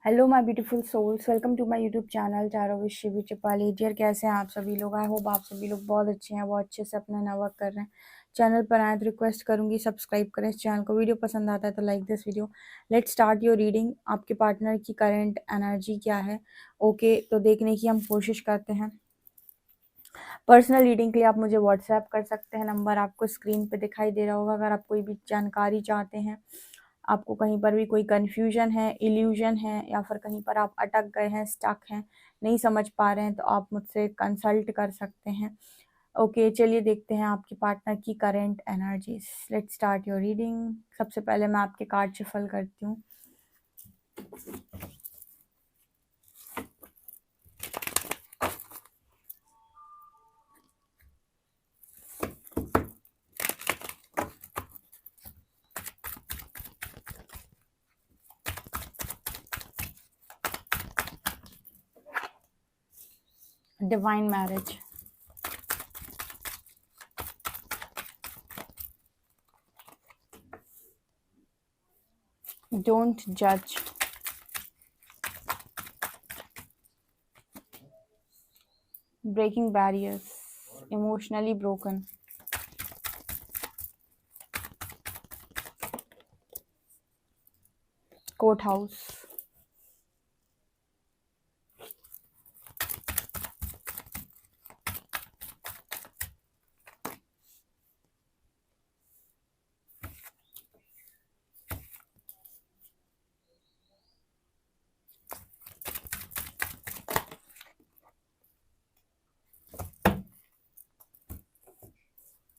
Hello my beautiful souls, welcome to my YouTube channel tarot with Shivi Chipali. Dear, कैसे हैं आप सभी लोग? आई होप आप सभी लोग बहुत अच्छे हैं, बहुत अच्छे से अपना नया वर्क कर रहे हैं। चैनल पर आए तो रिक्वेस्ट करूंगी सब्सक्राइब करें इस चैनल को। वीडियो पसंद आता है तो like this video. Let's start your reading. आपके पार्टनर की करंट एनर्जी क्या है? ओके, तो देखने की हम कोशिश करते हैं। पर्सनल रीडिंग के लिए आप मुझे व्हाट्सएप कर सकते हैं, नंबर आपको स्क्रीन पे दिखाई दे रहा होगा। अगर आप कोई भी जानकारी चाहते हैं, आपको कहीं पर भी कोई कन्फ्यूजन है, इल्यूजन है, या फिर कहीं पर आप अटक गए हैं, स्टक हैं, नहीं समझ पा रहे हैं, तो आप मुझसे कंसल्ट कर सकते हैं। ओके, चलिए देखते हैं आपके पार्टनर की current energies. Let's start your reading. सबसे पहले मैं आपके कार्ड शफल करती हूँ। डिवाइन मैरिज, डोंट जज, breaking barriers, emotionally broken, court house,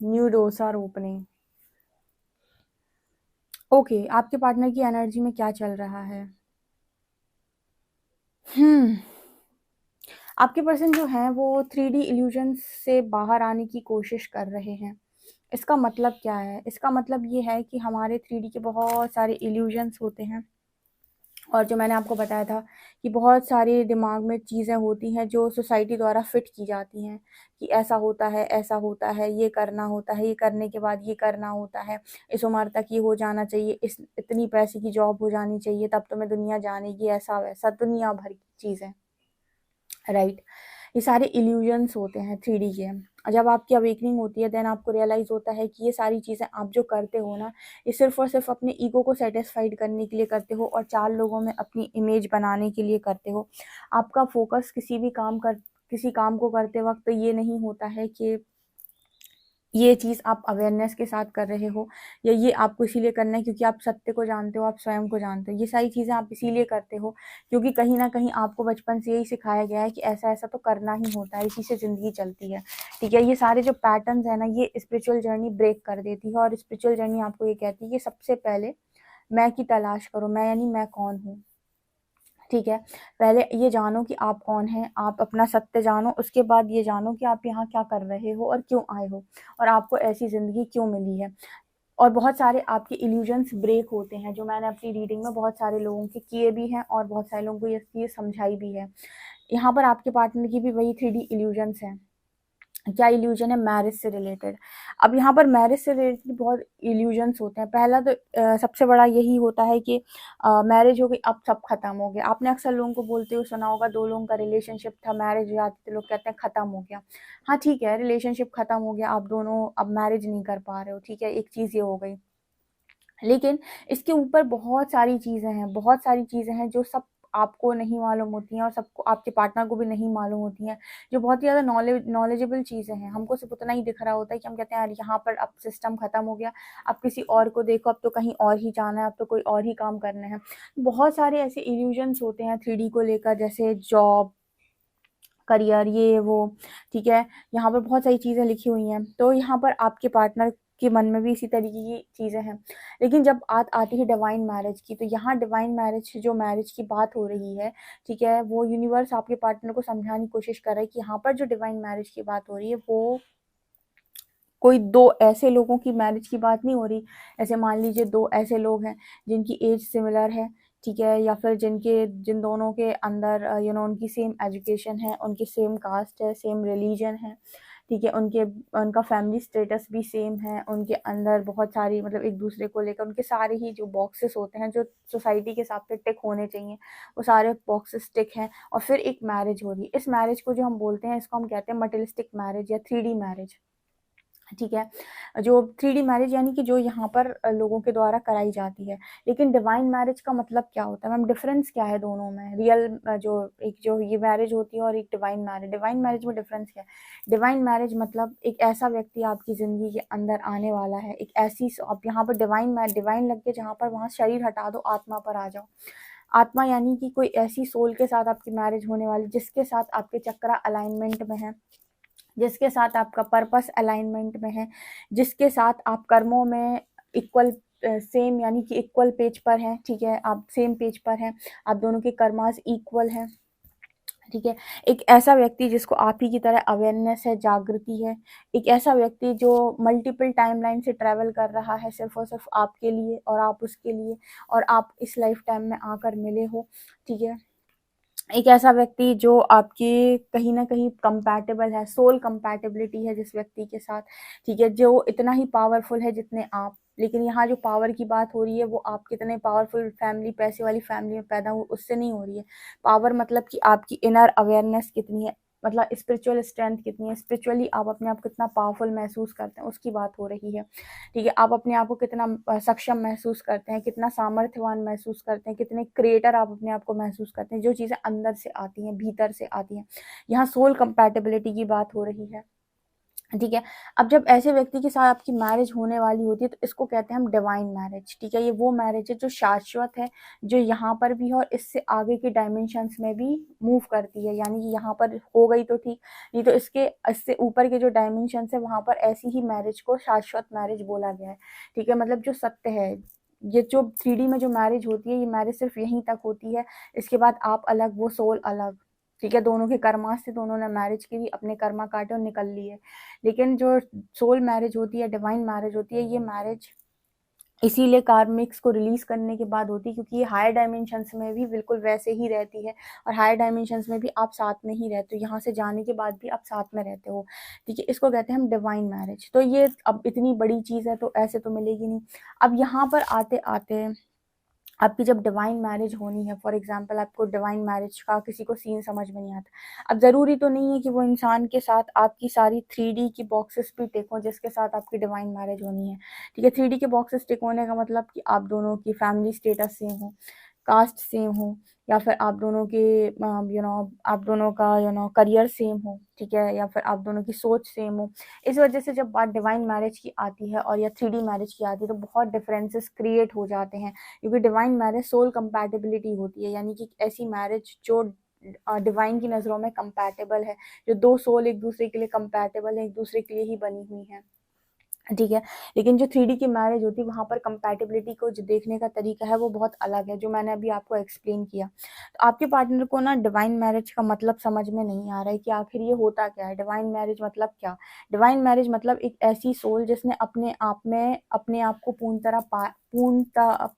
new doors are opening. Okay, आपके पार्टनर की एनर्जी में क्या चल रहा है? आपके पर्सन जो हैं वो 3D इल्यूजन से बाहर आने की कोशिश कर रहे हैं। इसका मतलब क्या है? इसका मतलब ये है कि हमारे 3D के बहुत सारे इल्यूजन्स होते हैं, और जो मैंने आपको बताया था कि बहुत सारी दिमाग में चीज़ें होती हैं जो सोसाइटी द्वारा फिट की जाती हैं कि ऐसा होता है, ऐसा होता है, ये करना होता है, ये करने के बाद ये करना होता है, इस उम्र तक ये हो जाना चाहिए, इस इतनी पैसे की जॉब हो जानी चाहिए, तब तुम्हें दुनिया जानेगी, ऐसा वैसा दुनिया भर की चीज़ें, राइट? ये सारे इल्यूजन्स होते हैं 3D के। जब आपकी अवेकनिंग होती है, देन आपको रियलाइज़ होता है कि ये सारी चीज़ें आप जो करते हो ना, ये सिर्फ़ और सिर्फ़ अपने ईगो को सैटिस्फाइड करने के लिए करते हो और 4 लोगों में अपनी इमेज बनाने के लिए करते हो। आपका फ़ोकस किसी काम को करते वक़्त ये नहीं होता है कि ये चीज़ आप अवेयरनेस के साथ कर रहे हो, या ये आपको इसीलिए करना है क्योंकि आप सत्य को जानते हो, आप स्वयं को जानते हो। ये सारी चीज़ें आप इसीलिए करते हो क्योंकि कहीं न कहीं आपको बचपन से यही सिखाया गया है कि ऐसा-ऐसा तो करना ही होता है, इसी से ज़िंदगी चलती है, ठीक है? ये सारे जो पैटर्न्स हैं ना, ये स्पिरिचुअल जर्नी ब्रेक कर देती है, और स्पिरिचुअल जर्नी आपको ये कहती है कि सबसे पहले मैं की तलाश करो। मैं यानी मैं कौन हूँ? ठीक है? पहले ये जानो कि आप कौन हैं, आप अपना सत्य जानो, उसके बाद ये जानो कि आप यहाँ क्या कर रहे हो और क्यों आए हो, और आपको ऐसी ज़िंदगी क्यों मिली है। और बहुत सारे आपके इल्यूजन्स ब्रेक होते हैं, जो मैंने अपनी रीडिंग में बहुत सारे लोगों के किए भी हैं और बहुत सारे लोगों को ये चीज़ समझाई भी है। यहाँ पर आपके पार्टनर की भी वही 3D इल्यूजन्स हैं। क्या इल्यूजन है? मैरिज से रिलेटेड। अब यहाँ पर मैरिज से रिलेटेड बहुत इल्यूजन्स होते हैं। पहला तो सबसे बड़ा यही होता है कि मैरिज हो गई, अब सब खत्म हो गया। आपने अक्सर लोगों को बोलते हुए सुना होगा, 2 लोगों का रिलेशनशिप था, मैरिज हो जाती तो लोग कहते हैं खत्म हो गया। हाँ, ठीक है, रिलेशनशिप खत्म हो गया, आप दोनों अब मैरिज नहीं कर पा रहे हो, ठीक है, एक चीज़ ये हो गई। लेकिन इसके ऊपर बहुत सारी चीज़ें हैं जो सब आपको नहीं मालूम होती हैं और सबको, आपके पार्टनर को भी नहीं मालूम होती हैं, जो बहुत ही ज़्यादा नॉलेजेबल चीज़ें हैं। हमको सिर्फ उतना ही दिख रहा होता है कि हम कहते हैं यार यहाँ पर अब सिस्टम खत्म हो गया, अब किसी और को देखो, अब तो कहीं और ही जाना है, अब तो कोई और ही काम करना है। बहुत सारे ऐसे इल्यूजन्स होते हैं 3D को लेकर, जैसे जॉब, करियर, ये वो, ठीक है? यहाँ पर बहुत सारी चीज़ें लिखी हुई हैं, तो यहाँ पर आपके पार्टनर के मन में भी इसी तरीके की चीज़ें हैं। लेकिन जब बात आती है डिवाइन मैरिज की, तो यहाँ डिवाइन मैरिज, जो मैरिज की बात हो रही है, ठीक है, वो यूनिवर्स आपके पार्टनर को समझाने की कोशिश कर रहा है कि यहाँ पर जो डिवाइन मैरिज की बात हो रही है, वो कोई 2 ऐसे लोगों की मैरिज की बात नहीं हो रही। ऐसे मान लीजिए 2 ऐसे लोग हैं जिनकी एज सिमिलर है, ठीक है? या फिर जिन दोनों के अंदर उनकी सेम एजुकेशन है, उनकी सेम कास्ट है, सेम रिलीजन है, ठीक है, उनका फैमिली स्टेटस भी सेम है, उनके अंदर बहुत सारी मतलब एक दूसरे को लेकर उनके सारे ही जो बॉक्सेस होते हैं जो सोसाइटी के हिसाब से टिक होने चाहिए, वो सारे बॉक्सेस टिक हैं। और फिर एक मैरिज हो रही है। इस मैरिज को जो हम बोलते हैं, इसको हम कहते हैं मटेरियलिस्टिक मैरिज या 3D मैरिज। ठीक है, जो 3D मैरिज यानी कि जो यहाँ पर लोगों के द्वारा कराई जाती है। लेकिन डिवाइन मैरिज का मतलब क्या होता है मैम, डिफरेंस क्या है दोनों में? रियल जो एक जो ये मैरिज होती है और एक डिवाइन मैरिज में डिफरेंस क्या है? डिवाइन मैरिज मतलब एक ऐसा व्यक्ति आपकी ज़िंदगी के अंदर आने वाला है, एक ऐसी आप यहाँ पर डिवाइन लग के जहाँ पर वहाँ शरीर हटा दो, आत्मा पर आ जाओ। आत्मा यानी कि कोई ऐसी सोल के साथ आपकी मैरिज होने वाली जिसके साथ आपके चक्रा अलाइनमेंट में है, जिसके साथ आपका पर्पस अलाइनमेंट में है, जिसके साथ आप कर्मों में इक्वल सेम यानी कि इक्वल पेज पर हैं। ठीक है, आप सेम पेज पर हैं, आप दोनों के कर्मास इक्वल हैं। ठीक है, एक ऐसा व्यक्ति जिसको आप ही की तरह अवेयरनेस है, जागृति है, एक ऐसा व्यक्ति जो मल्टीपल टाइमलाइन से ट्रैवल कर रहा है सिर्फ और सिर्फ आपके लिए और आप उसके लिए, और आप इस लाइफ टाइम में आकर मिले हो। ठीक है, एक ऐसा व्यक्ति जो आपके कहीं ना कहीं कंपैटिबल है, सोल कंपैटिबिलिटी है जिस व्यक्ति के साथ। ठीक है, जो इतना ही पावरफुल है जितने आप। लेकिन यहाँ जो पावर की बात हो रही है वो आप कितने पावरफुल फैमिली, पैसे वाली फैमिली में पैदा हुए उससे नहीं हो रही है। पावर मतलब कि आपकी इनर अवेयरनेस कितनी है, मतलब स्पिरिचुअल स्ट्रेंथ कितनी है, स्पिरिचुअली आप अपने आप कितना पावरफुल महसूस करते हैं, उसकी बात हो रही है। ठीक है, आप अपने आप को कितना सक्षम महसूस करते हैं, कितना सामर्थ्यवान महसूस करते हैं, कितने क्रिएटर आप अपने आप को महसूस करते हैं, जो चीज़ें अंदर से आती हैं, भीतर से आती हैं। यहाँ सोल कंपैटिबिलिटी की बात हो रही है। ठीक है, अब जब ऐसे व्यक्ति के साथ आपकी मैरिज होने वाली होती है तो इसको कहते हैं हम डिवाइन मैरिज। ठीक है, ये वो मैरिज है जो शाश्वत है, जो यहाँ पर भी है और इससे आगे के डायमेंशंस में भी मूव करती है। यानी कि यहाँ पर हो गई तो ठीक, नहीं तो इससे ऊपर के जो डायमेंशंस है वहाँ पर ऐसी ही मैरिज को शाश्वत मैरिज बोला गया है। ठीक है, मतलब जो सत्य है, ये जो 3D में जो मैरिज होती है, ये मैरिज सिर्फ यहीं तक होती है। इसके बाद आप अलग, वो सोल अलग। ठीक है, दोनों के कर्मा से दोनों ने मैरिज की, अपने कर्मा काटे और निकल लिए। लेकिन जो सोल मैरिज होती है, डिवाइन मैरिज होती है, ये मैरिज इसीलिए कार्मिक्स को रिलीज करने के बाद होती है क्योंकि ये हायर डायमेंशंस में भी बिल्कुल वैसे ही रहती है और हायर डायमेंशंस में भी आप साथ में ही रहते हो, यहाँ से जाने के बाद भी आप साथ में रहते हो। ठीक है, इसको कहते हैं हम डिवाइन मैरिज। तो ये अब इतनी बड़ी चीज़ है तो ऐसे तो मिलेगी नहीं। अब यहाँ पर आते आते आपकी जब डिवाइन मैरिज होनी है, फॉर एग्जांपल आपको डिवाइन मैरिज का किसी को सीन समझ में नहीं आता। अब ज़रूरी तो नहीं है कि वो इंसान के साथ आपकी सारी 3D की बॉक्सेस भी टिक हों जिसके साथ आपकी डिवाइन मैरिज होनी है। ठीक है, 3D के बॉक्सेस टिक होने का मतलब कि आप दोनों की फैमिली स्टेटस सेम हो, कास्ट सेम हो, या फिर आप दोनों के आप दोनों का करियर सेम हो। ठीक है, या फिर आप दोनों की सोच सेम हो। इस वजह से जब बात डिवाइन मैरिज की आती है और या 3D मैरिज की आती है तो बहुत डिफरेंसेस क्रिएट हो जाते हैं, क्योंकि डिवाइन मैरिज सोल कंपैटिबिलिटी होती है, यानी कि ऐसी मैरिज जो डिवाइन की नज़रों में कंपैटिबल है, जो दो सोल एक दूसरे के लिए कंपैटिबल है, एक दूसरे के लिए ही बनी हुई हैं। ठीक है, लेकिन जो 3D की मैरिज होती है वहाँ पर कंपैटिबिलिटी को जो देखने का तरीका है वो बहुत अलग है, जो मैंने अभी आपको एक्सप्लेन किया। तो आपके पार्टनर को ना डिवाइन मैरिज का मतलब समझ में नहीं आ रहा है कि आखिर ये होता क्या है, डिवाइन मैरिज मतलब क्या? डिवाइन मैरिज मतलब एक ऐसी सोल जिसने अपने आप को पूर्णतः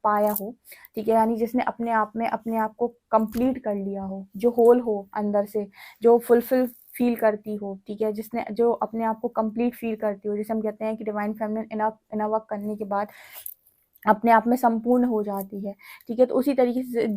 पाया हो। ठीक है, यानी जिसने अपने आप को कंप्लीट कर लिया हो, जो होल हो अंदर से, जो फुलफिल फील करती हो। ठीक है, जिसने जो अपने आप को कंप्लीट फील करती हो, जैसे हम कहते हैं कि डिवाइन फेमिनिन इनर वर्क करने के बाद अपने आप में संपूर्ण हो जाती है। ठीक है, तो उसी तरीके से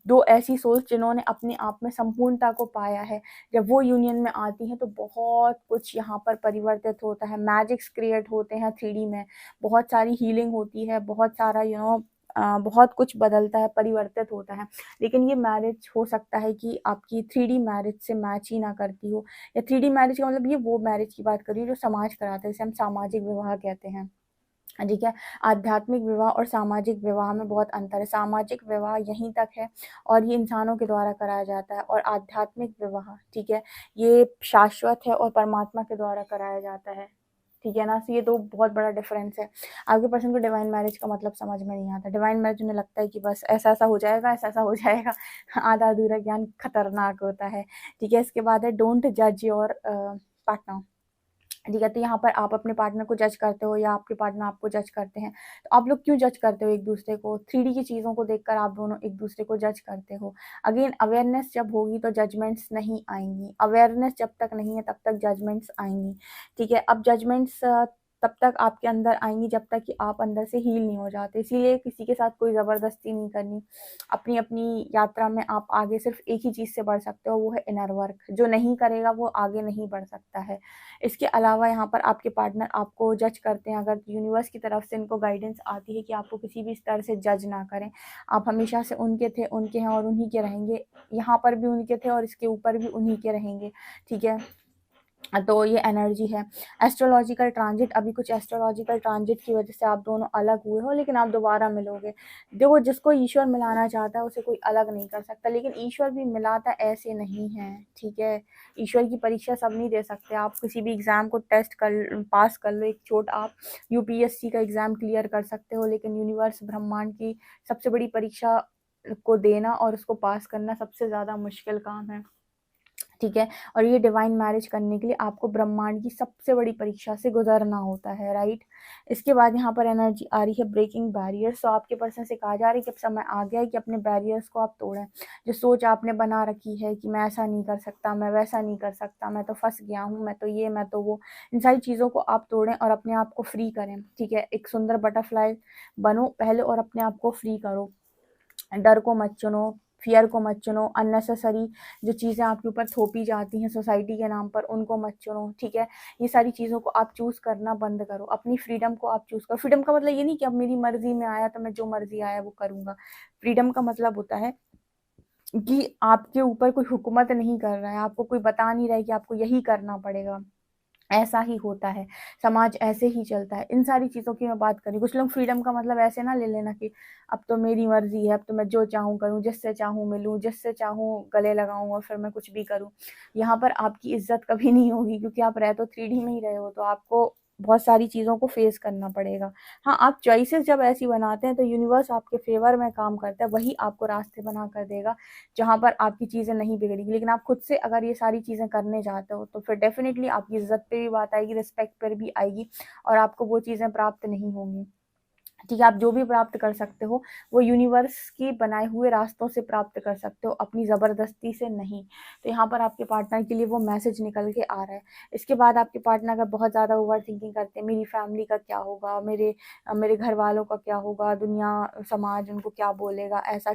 दो ऐसी सोल्स जिन्होंने अपने आप में संपूर्णता को पाया है, जब वो यूनियन में आती हैं तो बहुत कुछ यहाँ पर परिवर्तित होता है, मैजिक्स क्रिएट होते हैं 3D में, बहुत सारी हीलिंग होती है, बहुत सारा बहुत कुछ बदलता है, परिवर्तित होता है। लेकिन ये मैरिज हो सकता है कि आपकी 3D मैरिज से मैच ही ना करती हो, या 3D मैरिज का मतलब ये वो मैरिज की बात कर रही हूँ जो समाज कराता है, जिसे हम सामाजिक विवाह कहते हैं। ठीक है, आध्यात्मिक विवाह और सामाजिक विवाह में बहुत अंतर है। सामाजिक विवाह यहीं तक है और ये इंसानों के द्वारा कराया जाता है, और आध्यात्मिक विवाह, ठीक है, ये शाश्वत है और परमात्मा के द्वारा कराया जाता है। ठीक है ना, तो ये दो बहुत बड़ा डिफरेंस है। आपके पर्सन को डिवाइन मैरिज का मतलब समझ में नहीं आता। डिवाइन मैरिज उन्हें लगता है कि बस ऐसा ऐसा हो जाएगा, ऐसा ऐसा हो जाएगा। आधा अधूरा ज्ञान खतरनाक होता है। ठीक है, इसके बाद है डोंट जज योर पार्टनर। ठीक है। तो यहाँ पर आप अपने पार्टनर को जज करते हो या आपके पार्टनर आपको जज करते हैं, तो आप लोग क्यों जज करते हो एक दूसरे को? 3D की चीज़ों को देखकर आप दोनों एक दूसरे को जज करते हो। अगेन, अवेयरनेस जब होगी तो जजमेंट्स नहीं आएंगी। अवेयरनेस जब तक नहीं है तब तक जजमेंट्स आएंगी। ठीक है। अब जजमेंट्स तब तक आपके अंदर आएंगी जब तक कि आप अंदर से हील नहीं हो जाते। इसीलिए किसी के साथ कोई ज़बरदस्ती नहीं करनी। अपनी अपनी यात्रा में आप आगे सिर्फ एक ही चीज़ से बढ़ सकते हो, वो है इनर वर्क। जो नहीं करेगा वो आगे नहीं बढ़ सकता है। इसके अलावा यहाँ पर आपके पार्टनर आपको जज करते हैं, अगर यूनिवर्स की तरफ से इनको गाइडेंस आती है कि आपको किसी भी स्तर से जज ना करें। आप हमेशा से उनके थे, उनके हैं और उन्हीं के रहेंगे। यहाँ पर भी उनके थे और इसके ऊपर भी उन्हीं के रहेंगे। ठीक है। तो ये एनर्जी है। एस्ट्रोलॉजिकल ट्रांजिट, अभी कुछ एस्ट्रोलॉजिकल ट्रांजिट की वजह से आप दोनों अलग हुए हो, लेकिन आप दोबारा मिलोगे। देखो, जिसको ईश्वर मिलाना चाहता है उसे कोई अलग नहीं कर सकता, लेकिन ईश्वर भी मिलाता ऐसे नहीं है। ठीक है। ईश्वर की परीक्षा सब नहीं दे सकते। आप किसी भी एग्जाम को टेस्ट कर पास कर लो, एक छोट आप यूपीएससी का एग्जाम क्लियर कर सकते हो, लेकिन यूनिवर्स ब्रह्मांड की सबसे बड़ी परीक्षा को देना और उसको पास करना सबसे ज़्यादा मुश्किल काम है। ठीक है। और ये डिवाइन मैरिज करने के लिए आपको ब्रह्मांड की सबसे बड़ी परीक्षा से गुजरना होता है, राइट। इसके बाद यहाँ पर एनर्जी आ रही है ब्रेकिंग बैरियर्स। तो आपके पर्सन से कहा जा रहा है कि अब समय आ गया है कि अपने बैरियर्स को आप तोड़ें। जो सोच आपने बना रखी है कि मैं ऐसा नहीं कर सकता, मैं वैसा नहीं कर सकता, मैं तो फंस गया हूँ, मैं तो ये, मैं तो वो, इन सारी चीज़ों को आप तोड़ें और अपने आप को फ्री करें। ठीक है। एक सुंदर बटरफ्लाई बनो पहले और अपने आप को फ्री करो। डर को मत चुनो, फियर को मत चुनो, अननेसेसरी जो चीज़ें आपके ऊपर थोपी जाती हैं सोसाइटी के नाम पर उनको मत चुनो। ठीक है। ये सारी चीज़ों को आप चूज़ करना बंद करो। अपनी फ्रीडम को आप चूज़ करो। फ्रीडम का मतलब ये नहीं कि अब मेरी मर्जी में आया तो मैं जो मर्जी आया वो करूँगा। फ्रीडम का मतलब होता है कि आपके ऊपर कोई हुकूमत नहीं कर रहा है, आपको कोई बता नहीं रहा है कि आपको यही करना पड़ेगा। ऐसा ही होता है, समाज ऐसे ही चलता है। इन सारी चीज़ों की मैं बात करी। कुछ लोग फ्रीडम का मतलब ऐसे ना ले लेना कि अब तो मेरी मर्जी है, अब तो मैं जो चाहूँ करूँ, जिससे चाहूँ मिलूँ, जिससे चाहूँ गले लगाऊँ और फिर मैं कुछ भी करूँ। यहाँ पर आपकी इज्जत कभी नहीं होगी, क्योंकि आप रह तो 3D में ही रहे हो, तो आपको बहुत सारी चीज़ों को फेस करना पड़ेगा। हाँ, आप चॉइसेस जब ऐसी बनाते हैं तो यूनिवर्स आपके फेवर में काम करता है, वही आपको रास्ते बना कर देगा जहाँ पर आपकी चीज़ें नहीं बिगड़ेगी। लेकिन आप खुद से अगर ये सारी चीज़ें करने जाते हो तो फिर डेफिनेटली आपकी इज्जत पे भी बात आएगी, रिस्पेक्ट पर भी आएगी और आपको वो चीज़ें प्राप्त नहीं होंगी। ठीक है। आप जो भी प्राप्त कर सकते हो वो यूनिवर्स की बनाए हुए रास्तों से प्राप्त कर सकते हो, अपनी ज़बरदस्ती से नहीं। तो यहाँ पर आपके पार्टनर के लिए वो मैसेज निकल के आ रहा है। इसके बाद आपके पार्टनर अगर बहुत ज़्यादा ओवर थिंकिंग करते हैं, मेरी फैमिली का क्या होगा, मेरे घर वालों का क्या होगा, दुनिया समाज उनको क्या बोलेगा, ऐसा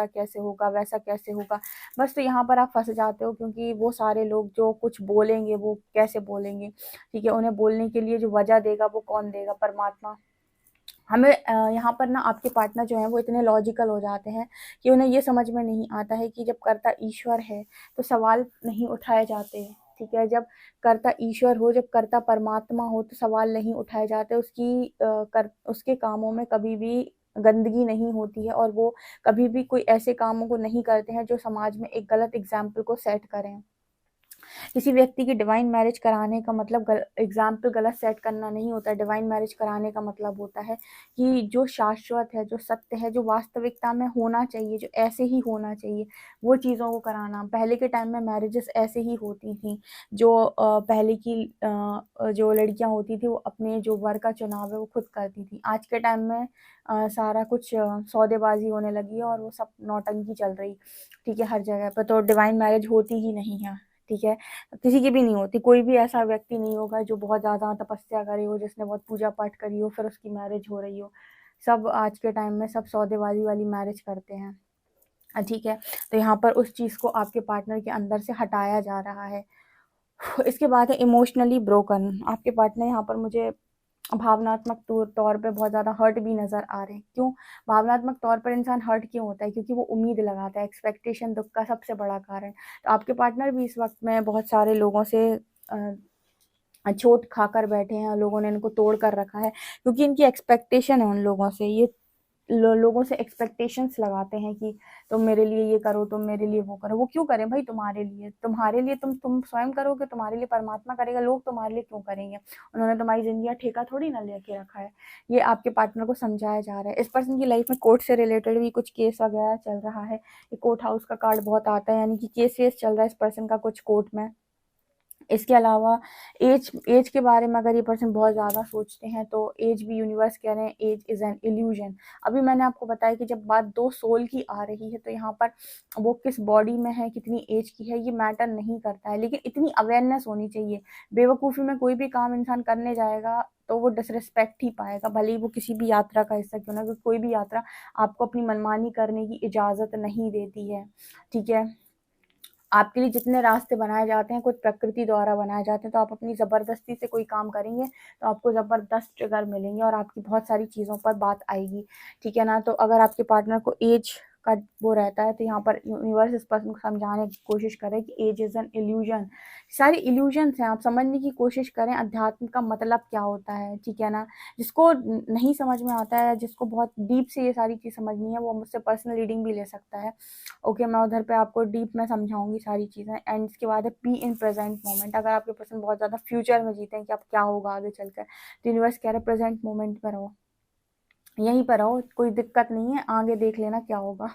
कैसे होगा, वैसा कैसे होगा, बस तो यहाँ पर आप फंस जाते हो, क्योंकि वो सारे लोग जो कुछ बोलेंगे वो कैसे बोलेंगे। ठीक है। उन्हें बोलने के लिए जो वजह देगा वो कौन देगा? परमात्मा। हमें यहाँ पर ना आपके पार्टनर जो हैं वो इतने लॉजिकल हो जाते हैं कि उन्हें ये समझ में नहीं आता है कि जब कर्ता ईश्वर है तो सवाल नहीं उठाए जाते। ठीक है। जब कर्ता ईश्वर हो, जब कर्ता परमात्मा हो तो सवाल नहीं उठाए जाते। उसके कामों में कभी भी गंदगी नहीं होती है और वो कभी भी कोई ऐसे कामों को नहीं करते हैं जो समाज में एक गलत एग्जाम्पल को सेट करें। किसी व्यक्ति की डिवाइन मैरिज कराने का मतलब एग्जाम्पल गलत सेट करना नहीं होता है। डिवाइन मैरिज कराने का मतलब होता है कि जो शाश्वत है, जो सत्य है, जो वास्तविकता में होना चाहिए, जो ऐसे ही होना चाहिए, वो चीज़ों को कराना। पहले के टाइम में मैरिजेस ऐसे ही होती थी। जो पहले की जो लड़कियां होती थी वो अपने जो वर का चुनाव है वो खुद करती थी। आज के टाइम में सारा कुछ सौदेबाजी होने लगी है और वो सब नौटंकी चल रही। ठीक है। हर जगह पर तो डिवाइन मैरिज होती ही नहीं है। ठीक है। किसी की भी नहीं होती। कोई भी ऐसा व्यक्ति नहीं होगा जो बहुत ज़्यादा तपस्या करे हो, जिसने बहुत पूजा पाठ करी हो, फिर उसकी मैरिज हो रही हो। सब आज के टाइम में सब सौदेबाजी वाली मैरिज करते हैं। ठीक है। तो यहाँ पर उस चीज़ को आपके पार्टनर के अंदर से हटाया जा रहा है। इसके बाद है इमोशनली ब्रोकन। आपके पार्टनर यहाँ पर मुझे भावनात्मक तौर पे बहुत ज़्यादा हर्ट भी नज़र आ रहे हैं। क्यों भावनात्मक तौर पर इंसान हर्ट क्यों होता है? क्योंकि वो उम्मीद लगाता है। एक्सपेक्टेशन दुख का सबसे बड़ा कारण। तो आपके पार्टनर भी इस वक्त में बहुत सारे लोगों से चोट खाकर बैठे हैं, लोगों ने इनको तोड़ कर रखा है, क्योंकि इनकी एक्सपेक्टेशन है उन लोगों से। ये लोगों से एक्सपेक्टेशंस लगाते हैं कि तुम मेरे लिए ये करो, तुम मेरे लिए वो करो। वो क्यों करें भाई? तुम्हारे लिए तुम स्वयं करोगे, तुम्हारे लिए परमात्मा करेगा, लोग तुम्हारे लिए क्यों करेंगे? उन्होंने तुम्हारी जिंदगी ठेका थोड़ी ना लेके रखा है। ये आपके पार्टनर को समझाया जा रहा है। इस पर्सन की लाइफ में कोर्ट से रिलेटेड भी कुछ केस वगैरह चल रहा है। ये कोर्ट हाउस का कार्ड बहुत आता है, यानी कि केस वेस चल रहा है इस पर्सन का कुछ कोर्ट में। इसके अलावा एज एज के बारे में अगर ये पर्सन बहुत ज़्यादा सोचते हैं तो एज भी यूनिवर्स कह रहे हैं एज इज़ एन इल्यूजन। अभी मैंने आपको बताया कि जब बात दो सोल की आ रही है तो यहाँ पर वो किस बॉडी में है, कितनी एज की है, ये मैटर नहीं करता है, लेकिन इतनी अवेयरनेस होनी चाहिए। बेवकूफ़ी में कोई भी काम इंसान करने जाएगा तो वो डिसरिस्पेक्ट ही पाएगा, भले ही वो किसी भी यात्रा का हिस्सा क्यों ना, क्योंकि कोई भी यात्रा आपको अपनी मनमानी करने की इजाज़त नहीं देती है। ठीक है, आपके लिए जितने रास्ते बनाए जाते हैं कुछ प्रकृति द्वारा बनाए जाते हैं, तो आप अपनी ज़बरदस्ती से कोई काम करेंगे तो आपको ज़बरदस्त ट्रिगर मिलेंगे और आपकी बहुत सारी चीज़ों पर बात आएगी। ठीक है ना, तो अगर आपके पार्टनर को एज का वो रहता है तो यहाँ पर यूनिवर्स इस पर्सन को समझाने की कोशिश करे कि एज इज़ एन इल्यूजन। सारी इल्यूजन्स हैं, आप समझने की कोशिश करें अध्यात्म का मतलब क्या होता है। ठीक है ना, जिसको नहीं समझ में आता है, जिसको बहुत डीप से ये सारी चीज़ समझनी है, वो मुझसे पर्सनल रीडिंग भी ले सकता है। ओके, मैं उधर पे आपको डीप में समझाऊंगी सारी चीज़ें। एंड इसके बाद है बी इन प्रेजेंट मोमेंट। अगर आपके पर्सन बहुत ज़्यादा फ्यूचर में जीते हैं कि अब क्या होगा आगे चलकर, तो यूनिवर्स कह रहे प्रेजेंट मोमेंट में रहो, यहीं पर रहो, कोई दिक्कत नहीं है, आगे देख लेना क्या होगा।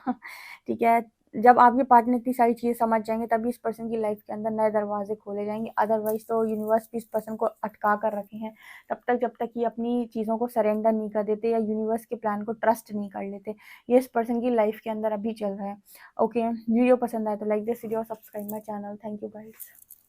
ठीक है, जब आपके पार्टनर इतनी सारी चीज़ें समझ जाएंगे तभी इस पर्सन की लाइफ के अंदर नए दरवाजे खोले जाएंगे। अदरवाइज तो यूनिवर्स भी इस पर्सन को अटका कर रखे हैं तब तक जब तक ये अपनी चीज़ों को सरेंडर नहीं कर देते या यूनिवर्स के प्लान को ट्रस्ट नहीं कर लेते। ये इस पर्सन की लाइफ के अंदर अभी चल रहा है। ओके, वीडियो पसंद आए तो like this video, subscribe my channel. Thank you guys.